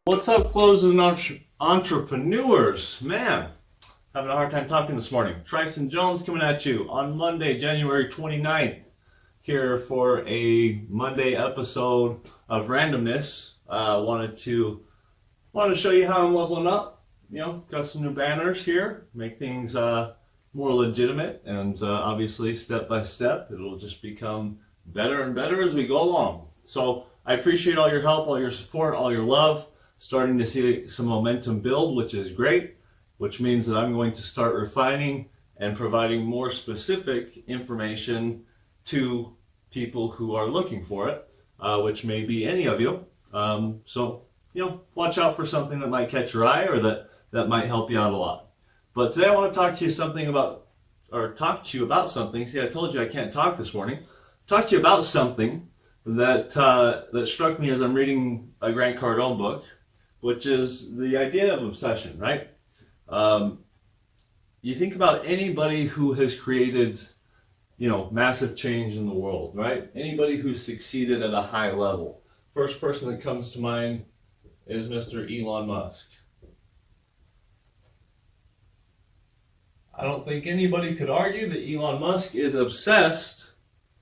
What's up, closing entrepreneurs? Man, having a hard time talking this morning. Tryson Jones coming at you on Monday, January 29th, here for a Monday episode of Randomness. Wanted to show you how I'm leveling up. You know, got some new banners here, make things more legitimate, and obviously step by step, it'll just become better and better as we go along. So I appreciate all your help, all your support, all your love. Starting to see some momentum build, which is great, which means that I'm going to start refining and providing more specific information to people who are looking for it, which may be any of you. So, you know, watch out for something that might catch your eye or that might help you out a lot. But today I want to talk to you about something. See, I told you I can't talk this morning. Talk to you about something that struck me as I'm reading a Grant Cardone book, which is the idea of obsession, right? You think about anybody who has created, you know, massive change in the world, right? Anybody who's succeeded at a high level. First person that comes to mind is Mr. Elon Musk. I don't think anybody could argue that Elon Musk is obsessed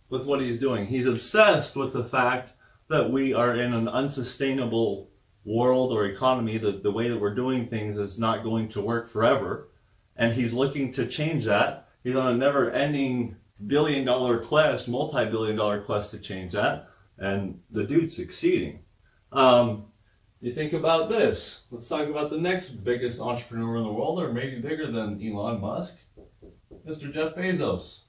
with what he's doing. He's obsessed with the fact that we are in an unsustainable world or economy, the way that we're doing things is not going to work forever, and he's looking to change that. He's on a never-ending billion-dollar quest, multi-billion-dollar quest to change that, and the dude's succeeding. You think about this. Let's talk about the next biggest entrepreneur in the world, or maybe bigger than Elon Musk, Mr. Jeff Bezos.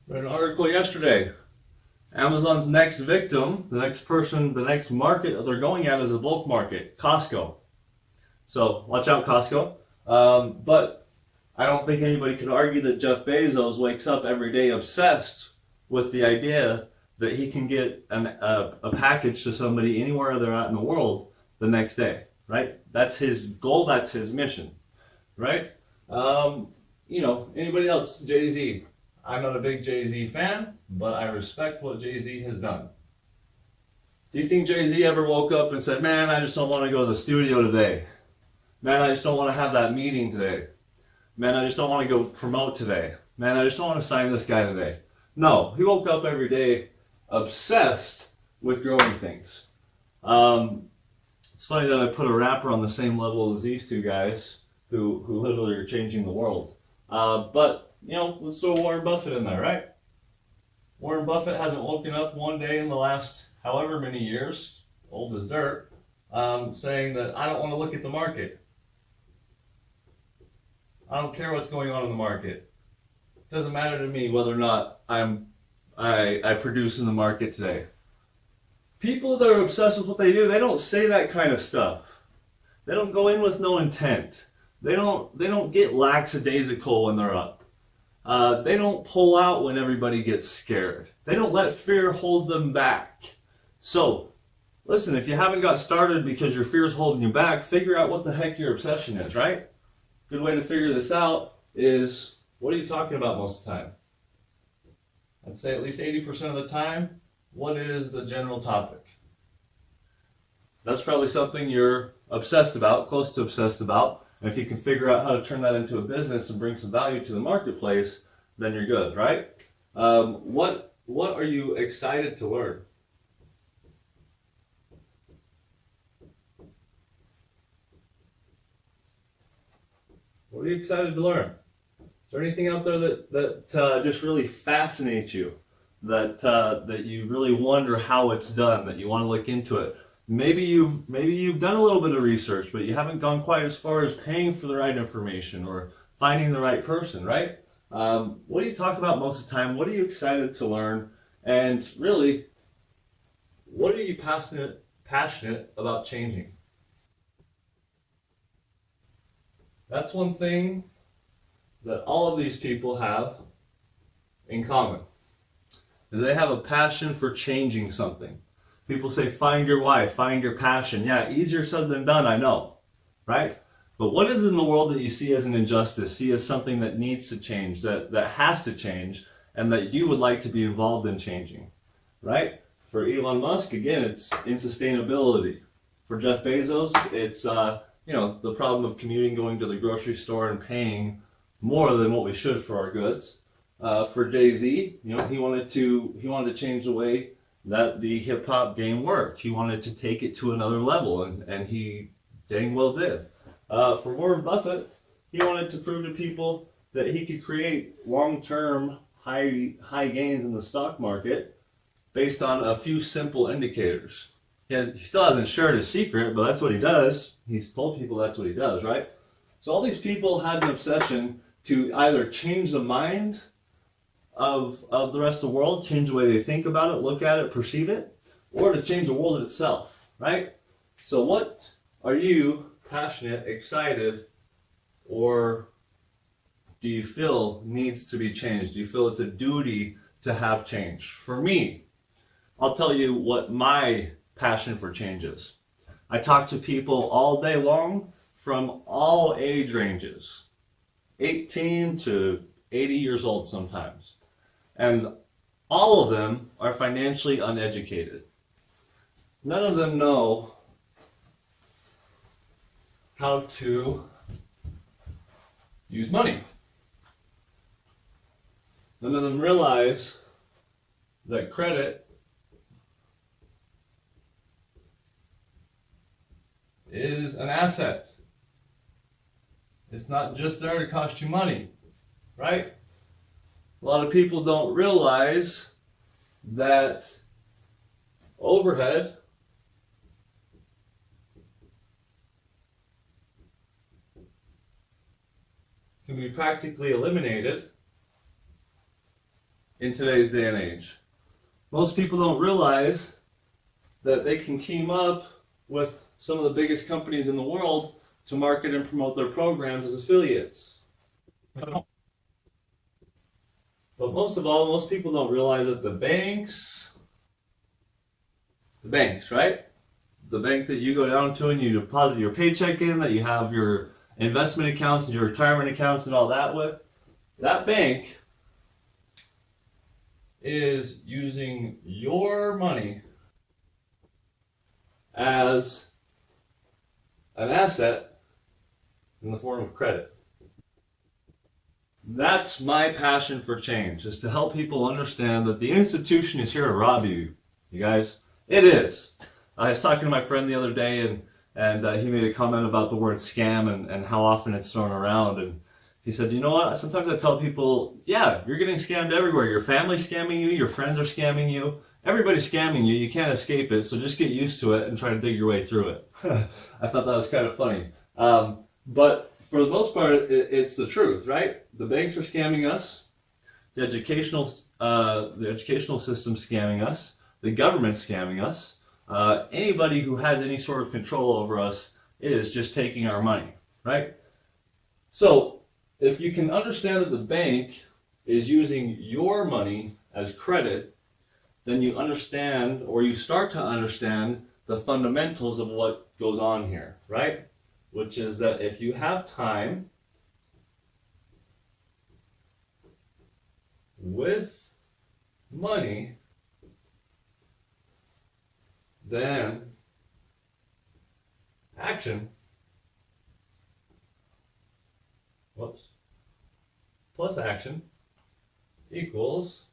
Read an article yesterday. Amazon's next victim, the next market that they're going at is a bulk market, Costco. So watch out, Costco. But I don't think anybody could argue that Jeff Bezos wakes up every day obsessed with the idea that he can get a package to somebody anywhere they're at in the world the next day, right? That's his goal, that's his mission, right? You know, anybody else? Jay-Z. I'm not a big Jay-Z fan, but I respect what Jay-Z has done. Do you think Jay-Z ever woke up and said, man, I just don't want to go to the studio today. Man, I just don't want to have that meeting today. Man, I just don't want to go promote today. Man, I just don't want to sign this guy today. No, he woke up every day obsessed with growing things. It's funny that I put a rapper on the same level as these two guys who literally are changing the world. But you know, let's throw Warren Buffett in there, right? Warren Buffett hasn't woken up one day in the last however many years, old as dirt, saying that I don't want to look at the market. I don't care what's going on in the market. It doesn't matter to me whether or not I produce in the market today. People that are obsessed with what they do, they don't say that kind of stuff. They don't go in with no intent. They don't get lackadaisical when they're up. They don't pull out when everybody gets scared. They don't let fear hold them back. So, listen, if you haven't got started because your fear is holding you back, figure out what the heck your obsession is, right? Good way to figure this out is, what are you talking about most of the time? I'd say at least 80% of the time, what is the general topic? That's probably something you're obsessed about, close to obsessed about. And if you can figure out how to turn that into a business and bring some value to the marketplace, then you're good, right? What are you excited to learn? What are you excited to learn? Is there anything out there that just really fascinates you, that you really wonder how it's done, that you want to look into it? Maybe you've done a little bit of research, but you haven't gone quite as far as paying for the right information or finding the right person, right? What do you talk about most of the time? What are you excited to learn? And really, what are you passionate about changing? That's one thing that all of these people have in common, is they have a passion for changing something. People say, find your why, find your passion. Yeah, easier said than done, I know, right? But what is in the world that you see as an injustice, see as something that needs to change, that has to change, and that you would like to be involved in changing? right? For Elon Musk, again, it's in sustainability. For Jeff Bezos, it's the problem of commuting, going to the grocery store and paying more than what we should for our goods. For Jay-Z, he wanted to change the way that the hip hop game worked. He wanted to take it to another level, and he dang well did. For Warren Buffett, he wanted to prove to people that he could create long-term high gains in the stock market based on a few simple indicators. He still hasn't shared his secret, but that's what he does. He's told people that's what he does, right? So all these people had an obsession to either change the mind of the rest of the world, change the way they think about it, look at it, perceive it, or to change the world itself, right? So what are you passionate, excited, or do you feel needs to be changed? Do you feel it's a duty to have change? For me, I'll tell you what my passion for change is. I talk to people all day long from all age ranges, 18 to 80 years old sometimes. And all of them are financially uneducated. None of them know how to use money. None of them realize that credit is an asset. It's not just there to cost you money, right? A lot of people don't realize that overhead can be practically eliminated in today's day and age. Most people don't realize that they can team up with some of the biggest companies in the world to market and promote their programs as affiliates. But most of all, most people don't realize that the banks, right? The bank that you go down to and you deposit your paycheck in, that you have your investment accounts and your retirement accounts and all that with, that bank is using your money as an asset in the form of credit. That's my passion for change, is to help people understand that the institution is here to rob you, you guys. It is. I was talking to my friend the other day, and he made a comment about the word scam and how often it's thrown around. And he said, you know what? Sometimes I tell people, yeah, you're getting scammed everywhere. Your family's scamming you. Your friends are scamming you. Everybody's scamming you. You can't escape it. So just get used to it and try to dig your way through it. I thought that was kind of funny. But for the most part, it's the truth, right? The banks are scamming us. The educational system's scamming us. The government's scamming us. Anybody who has any sort of control over us is just taking our money, right? So if you can understand that the bank is using your money as credit, then you understand, or you start to understand, the fundamentals of what goes on here, right? Which is that if you have time with money, then action plus action equals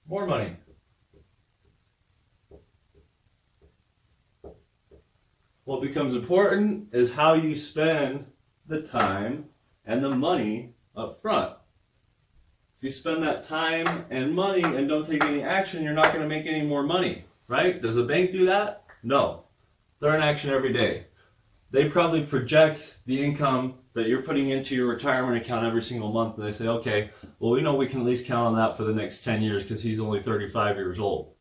more money. What becomes important is how you spend the time and the money up front. If you spend that time and money and don't take any action, you're not going to make any more money, right? Does the bank do that? No. They're in action every day. They probably project the income that you're putting into your retirement account every single month, and they say, okay, well, we know we can at least count on that for the next 10 years because he's only 35 years old.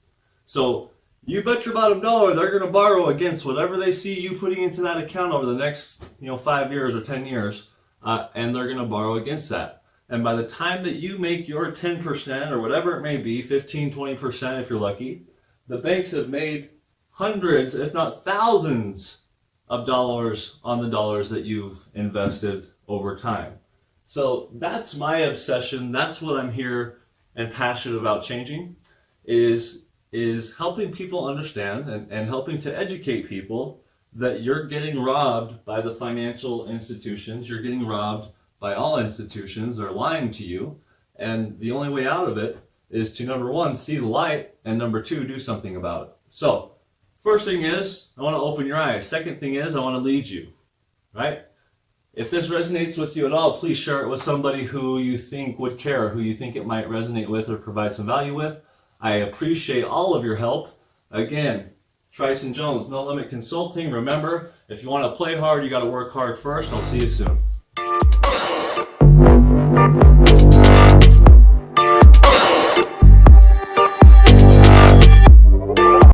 So you bet your bottom dollar they're going to borrow against whatever they see you putting into that account over the next 5 years or 10 years, and they're going to borrow against that. And by the time that you make your 10% or whatever it may be, 15, 20% if you're lucky, the banks have made hundreds, if not thousands, of dollars on the dollars that you've invested over time. So that's my obsession. That's what I'm here and passionate about changing, is is helping people understand and helping to educate people that you're getting robbed by the financial institutions. You're getting robbed by all institutions. They're lying to you. And the only way out of it is to, number one, see the light, and number two, do something about it. So, first thing is, I want to open your eyes. Second thing is, I want to lead you, right? If this resonates with you at all, please share it with somebody who you think would care, who you think it might resonate with or provide some value with. I appreciate all of your help. Again, Tryson Jones, No Limit Consulting. Remember, if you want to play hard, you got to work hard first. I'll see you soon.